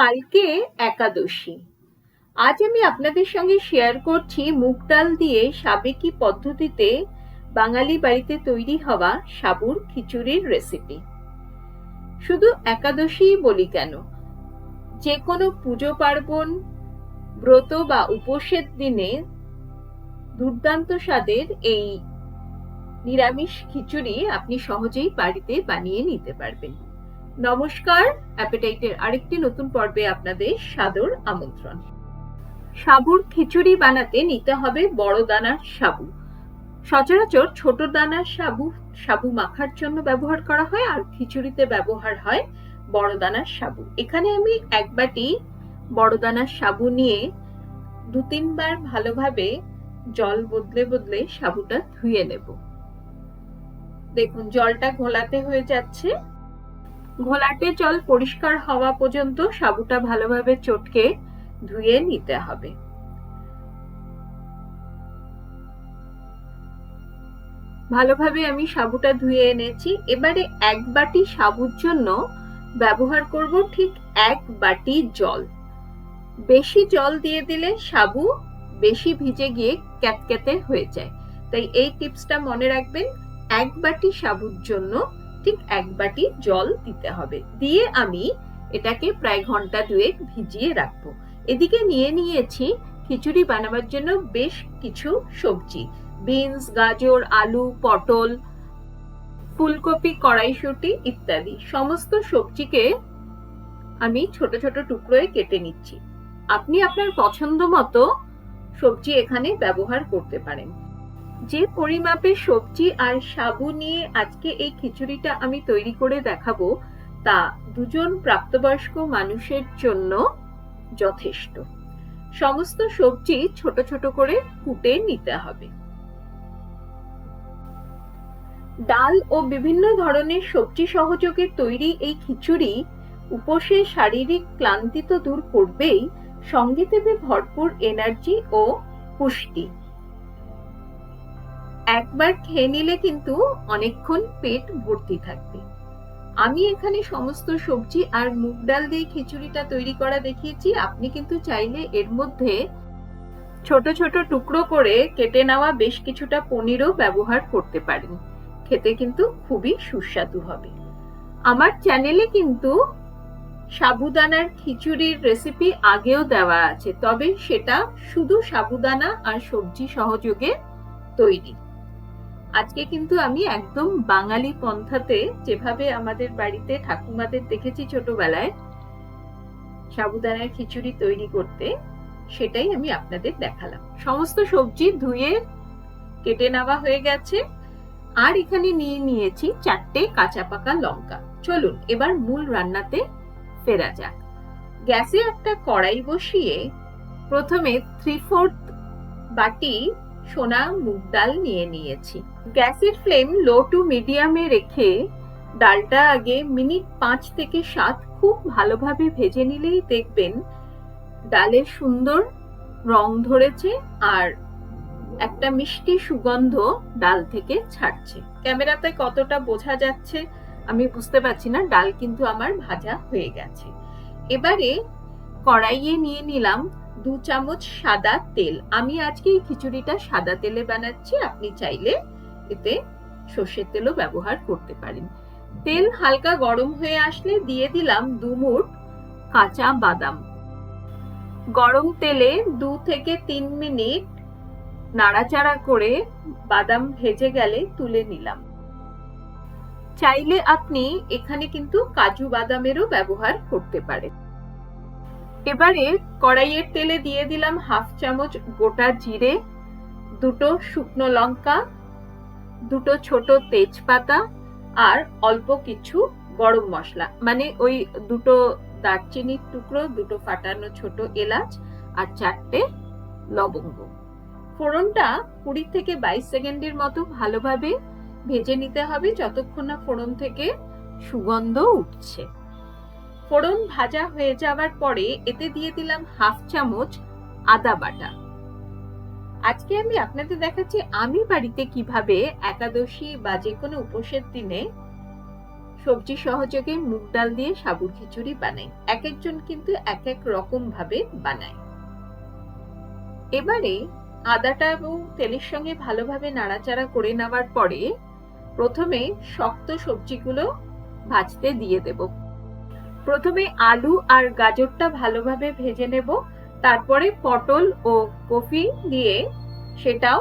কালকে একাদশী। আজ আমি আপনাদের সঙ্গে শেয়ার করছি মুগ ডাল দিয়ে সাবেকি পদ্ধতিতে বাঙালি বাড়িতে তৈরি হওয়া সাবুর খিচুড়ির রেসিপি। শুধু একাদশী বলি কেন, যে কোনো পুজো পার্বণ, ব্রত বা উপোসের দিনে দুর্দান্ত স্বাদের এই নিরামিষ খিচুড়ি আপনি সহজেই বাড়িতে বানিয়ে নিতে পারবেন। নমস্কার, অ্যাপেটাইটের আরেকটি নতুন পর্বে আপনাদের সাদর আমন্ত্রণ। সাবুর খিচুড়ি বানাতে নিতে হবে বড় দানার সাবু। সচরাচর ছোট দানার সাবু মাখার জন্য ব্যবহার করা হয়, আর খিচুড়িতে ব্যবহার হয় বড় দানার সাবু। এখানে আমি এক বাটি বড় দানার সাবু নিয়ে 2-3 বার ভালোভাবে জল বদলে বদলে সাবুটা ধুয়ে নেব। দেখুন জলটা ঘোলাটে হয়ে যাচ্ছে। ঘোলাটে জল পরিষ্কার হওয়া পর্যন্ত সাবুটা ভালোভাবে চটকে ধুয়ে নিতে হবে। ভালোভাবে আমি সাবুটা ধুয়ে এনেছি। এবারে এক বাটি সাবুর জন্য ব্যবহার করব ঠিক 1 বাটি জল। বেশি জল দিয়ে দিলে সাবু বেশি ভিজে গিয়ে ক্যাতক্যাতে হয়ে যায়, তাই এই টিপসটা মনে রাখবেন। 1 বাটি সাবুর জন্য ঠিক 1 বাটি জল দিতে হবে। দিয়ে আমি এটাকে প্রায় ঘন্টা 2 ভিজিয়ে রাখবো। এদিকে নিয়ে নিয়েছি খিচুড়ি বানাবার জন্য বেশ কিছু সবজি, বিনস, গাজর, আলু, পটল, ফুলকপি, কড়াইশুঁটি ইত্যাদি। সমস্ত সবজিকে আমি ছোট ছোট টুকরোয় কেটে নিচ্ছি। আপনি আপনার পছন্দ মতো সবজি এখানে ব্যবহার করতে পারেন। যে পরিমাপে সবজি আর সাবু নিয়ে আজকে এই খিচুড়িটা আমি তৈরি করে দেখাবো, তা 2 জন প্রাপ্তবয়স্ক মানুষের জন্য যথেষ্ট। সমস্ত সবজি ছোট ছোট করে কুটে নিতে হবে। ডাল ও বিভিন্ন ধরনের সবজি সহযোগে তৈরি এই খিচুড়ি উপোসে শারীরিক ক্লান্তি তো দূর করবেই, সঙ্গে দেবে ভরপুর এনার্জি ও পুষ্টি। একবার খেয়ে নিলে কিন্তু অনেকক্ষণ পেট ভর্তি থাকবে। আমি এখানে সমস্ত সবজি আর মুগ ডাল দিয়ে খিচুড়িটা তৈরি করা দেখিয়েছি। আপনি কিন্তু চাইলে এর মধ্যে ছোট ছোট টুকরো করে কেটে নেওয়া বেশ কিছুটা পনিরও ব্যবহার করতে পারেন। খেতে কিন্তু খুবই সুস্বাদু হবে। আমার চ্যানেলে কিন্তু সাবুদানার খিচুড়ির রেসিপি আগেও দেওয়া আছে, তবে সেটা শুধু সাবুদানা আর সবজি সহযোগে তৈরি। আজকে কিন্তু আমি একদম বাঙালি পন্থাতে, যেভাবে আমাদের বাড়িতে ঠাকুমাদের দেখেছি ছোটবেলায় সাবুদানার খিচুড়ি তৈরি করতে, সেটাই আমি আপনাদের দেখালাম। সমস্ত সবজি ধুয়ে কেটে নেওয়া হয়ে গেছে, আর এখানে নিয়ে নিয়েছি 4টে কাঁচা পাকা লঙ্কা। চলুন এবার মূল রান্নাতে ফেরা যাক। গ্যাসে একটা কড়াই বসিয়ে প্রথমে 3/4 বাটি সোনা মুগ ডাল নিয়ে নিয়েছি। গ্যাসের ফ্লেম লো টু মিডিয়ামে রেখে ডালটা আগে মিনিট 5 থেকে 7 খুব ভালোভাবে ভেজে নিলেই দেখবেন ডালের সুন্দর রং ধরেছে আর একটা মিষ্টি সুগন্ধ ডাল থেকে ছাড়ছে। ক্যামেরাতে কতটা বোঝা যাচ্ছে আমি বুঝতে পারছি না, ডাল কিন্তু আমার ভাজা হয়ে গেছে। এবারে কড়াইয়ে নিয়ে নিলাম 2 চামচ সাদা তেল। আমি আজকে এই খিচুড়িটা সাদা তেলে বানাচ্ছি, আপনি চাইলে এতে সর্ষের তেলও ব্যবহার করতে পারেন। তেল হালকা গরম হয়ে আসলে দিয়ে দিলাম 2 মুঠ কাঁচা বাদাম। গরম তেলে 2 থেকে 3 মিনিট নাড়াচাড়া করে বাদাম ভেজে গেলে তুলে নিলাম। চাইলে আপনি এখানে কিন্তু কাজু বাদামেরও ব্যবহার করতে পারেন। এবারে কড়াইয়ের তেলে দিয়ে দিলাম 1/2 চামচ গোটা জিরে, 2টো শুকনো লঙ্কা, 2টো ছোট তেজপাতা আর অল্প কিছু গরম মশলা, মানে ওই 2টো দারচিনির টুকরো, 2টো ফাটানো ছোট এলাচ আর 4টে লবঙ্গ। ফোড়নটা 20 থেকে 22 সেকেন্ডের মতো ভালোভাবে ভেজে নিতে হবে, যতক্ষণ না ফোড়ন থেকে সুগন্ধ উঠছে। ফোড়ন ভাজা হয়ে যাওয়ার পরে এতে দিয়ে দিলাম 1/2 চামচ আদা বাটা। আজকে আমি আপনাদের দেখাচ্ছি আমি বাড়িতে কিভাবে একাদশী বা যে কোনো উপোসের দিনে সবজি সহযোগে মুগ ডাল দিয়ে সাবুর খিচুড়ি বানাই। এক একজন কিন্তু এক এক রকম ভাবে বানায়। এবারে আদাটা এবং তেলের সঙ্গে ভালোভাবে নাড়াচাড়া করে নেওয়ার পরে প্রথমে শক্ত সবজিগুলো ভাজতে দিয়ে দেব। প্রথমে আলু আর গাজরটা ভালোভাবে ভেজে নেব, তারপরে পটল ও কফি দিয়ে সেটাও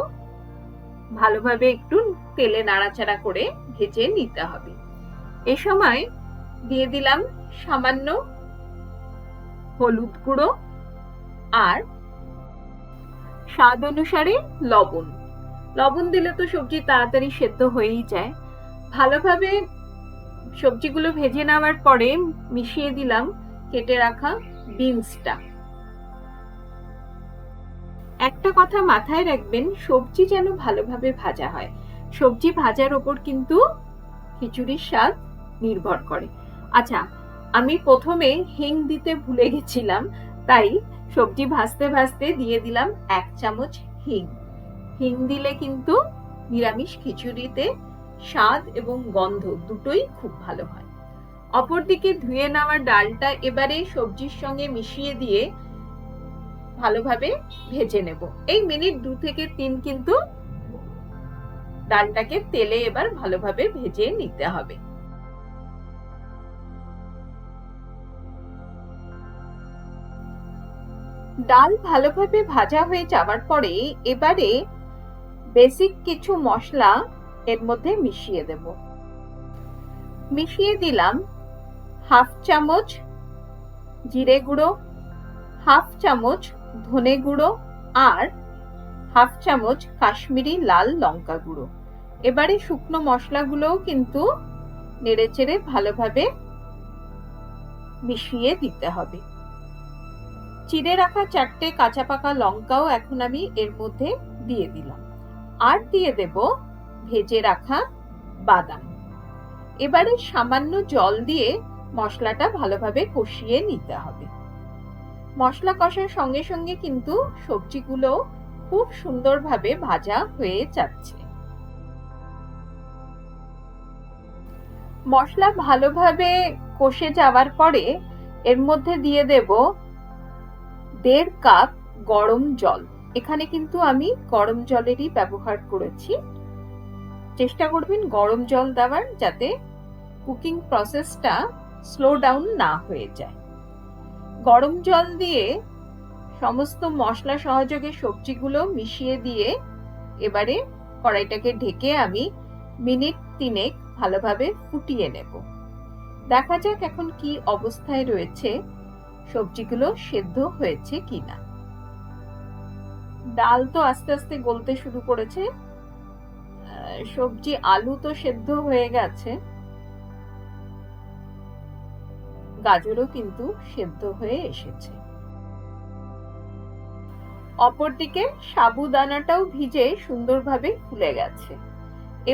ভালোভাবে একটু তেলে নাড়াচাড়া করে ভেজে নিতে হবে। এ সময় দিয়ে দিলাম সামান্য হলুদ গুঁড়ো আর স্বাদ অনুসারে লবণ। লবণ দিলে তো সবজি তাড়াতাড়ি সেদ্ধ হয়েই যায়। ভালোভাবে সবজিগুলো ভেজে নেওয়ার পরে মিশিয়ে দিলাম কেটে রাখা বিনসটা। একটা কথা মাথায় রাখবেন, সবজি যেন ভালোভাবে ভাজা হয়। সবজি ভাজার ওপর কিন্তু খিচুড়ির স্বাদ নির্ভর করে। আচ্ছা, আমি প্রথমে হিং দিতে ভুলে গেছিলাম, তাই সবজি ভাজতে ভাজতে দিয়ে দিলাম 1 চামচ হিং। হিং দিলে কিন্তু নিরামিষ খিচুড়িতে স্বাদ এবং গন্ধ দুটোই খুব ভালো হয়। অপরদিকে ধুয়ে নেওয়া ডালটা এবারে সবজির সঙ্গে মিশিয়ে দিয়ে ভালোভাবে ভেজে নেব। এই মিনিট 2 থেকে 3 কিন্তু ডালটাকে তেলে এবার ভালোভাবে ভেজে নিতে হবে। ডাল ভালোভাবে ভাজা হয়ে যাওয়ার পরে এবারে বেসিক কিছু মশলা এর মধ্যে মিশিয়ে দেব। মিশিয়ে দিলাম 1/2 চামচ জিরে গুঁড়ো, 1/2 চামচ ধনে গুঁড়ো আর 1/2 চামচ কাশ্মীরি লাল লঙ্কা গুঁড়ো। এবারে শুকনো মশলাগুলোও কিন্তু নেড়েচেড়ে ভালোভাবে মিশিয়ে দিতে হবে। চিড়ে রাখা 4টে কাঁচা পাকা লঙ্কাও এখন আমি এর মধ্যে দিয়ে দিলাম, আর দিয়ে দেব ভেজে রাখা বাদাম। এবারে সামান্য জল দিয়ে মশলাটা ভালোভাবে কষিয়ে নিতে হবে। মশলা কষার সঙ্গে সঙ্গে কিন্তু সবজিগুলো খুব সুন্দরভাবে ভাজা হয়ে যাচ্ছে। মশলা ভালোভাবে কষে যাওয়ার পরে এর মধ্যে দিয়ে দেব 1.5 কাপ গরম জল। এখানে কিন্তু আমি গরম জলেরই ব্যবহার করেছি। চেষ্টা করবেন গরম জল দেওয়ার, যাতে কুকিং প্রসেসটা স্লো ডাউন না হয়ে যায়। গরম জল দিয়ে সমস্ত মশলা সহযোগে সবজিগুলো মিশিয়ে দিয়ে এবারে কড়াইটাকে ঢেকে আমি মিনিট 3 ভালোভাবে ফুটিয়ে নেব। দেখা যাক এখন কি অবস্থায় রয়েছে, সবজিগুলো সেদ্ধ হয়েছে কিনা। ডাল তো আস্তে আস্তে গলতে শুরু করেছে, সবজি আলু তো সেদ্ধ হয়ে গেছে, গাজরও কিন্তু সেদ্ধ হয়ে এসেছে। অপরদিকে সাবুদানাটাও ভিজে সুন্দরভাবে ফুলে গেছে।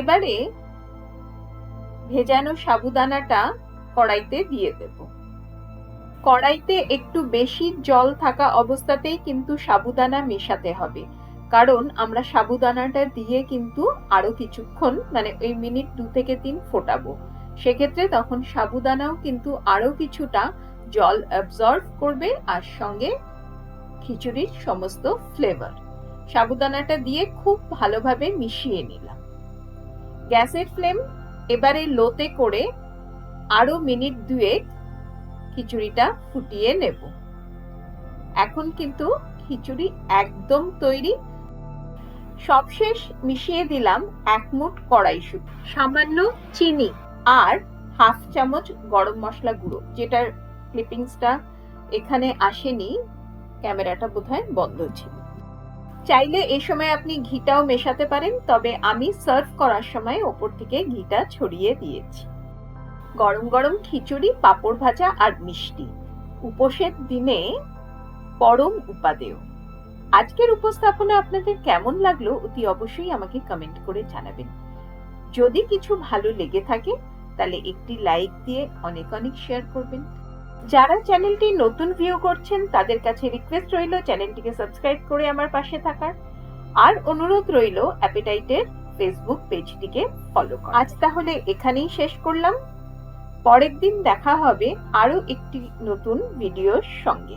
এবারে ভেজানো সাবুদানাটা কড়াইতে দিয়ে দেব। কড়াইতে একটু বেশি জল থাকা অবস্থাতেই কিন্তু সাবুদানা মেশাতে হবে, কারণ আমরা সাবুদানাটা দিয়ে কিন্তু আরো কিছুক্ষণ, মানে ওই মিনিট 2 থেকে 3 ফোটাবো। সেক্ষেত্রে তখন সাবুদানাও কিন্তু আরো কিছুটা জল অ্যাবজর্ব করবে, আর সঙ্গে খিচুড়ির সমস্ত ফ্লেভার। সাবুদানাটা দিয়ে খুব ভালোভাবে মিশিয়ে নিলাম। গ্যাসের ফ্লেম এবারে লোতে করে আরো মিনিট 2 খিচুড়িটা ফুটিয়ে নেব। এখন কিন্তু খিচুড়ি একদম তৈরি। সবশেষ মিশিয়ে দিলাম 1 মুঠ কড়াইশুঁটি, সামান্য চিনি আর 1/2 চামচ গরম মশলা গুঁড়ো, যেটার ক্লিপিংসটা এখানে আসেনি, ক্যামেরাটা বোধহয় বন্ধ ছিল। চাইলে এই সময় আপনি ঘিটাও মেশাতে পারেন, তবে আমি সার্ভ করার সময় ওপর থেকে ঘিটা ছড়িয়ে দিয়েছি। গরম গরম খিচুড়ি, পাঁপড় ভাজা আর মিষ্টি, উপোসের দিনে পরম উপাদেয়। আজকের উপস্থাপনা আপনাদের কেমন লাগলো অতি অবশ্যই আমাকে কমেন্ট করে জানাবেন। যদি কিছু ভালো লেগে থাকে তাহলে একটি লাইক দিয়ে অনেক অনেক শেয়ার করবেন। যারা চ্যানেলটি নতুন ভিউ করছেন তাদের কাছে রিকোয়েস্ট রইল চ্যানেলটিকে সাবস্ক্রাইব করে আমার পাশে থাকার, আর অনুরোধ রইল অ্যাপেটাইটের ফেসবুক পেজটিকে ফলো করার। আজ তাহলে এখানেই শেষ করলাম। পরের দিন দেখা হবে আরো একটি নতুন ভিডিওর সঙ্গে।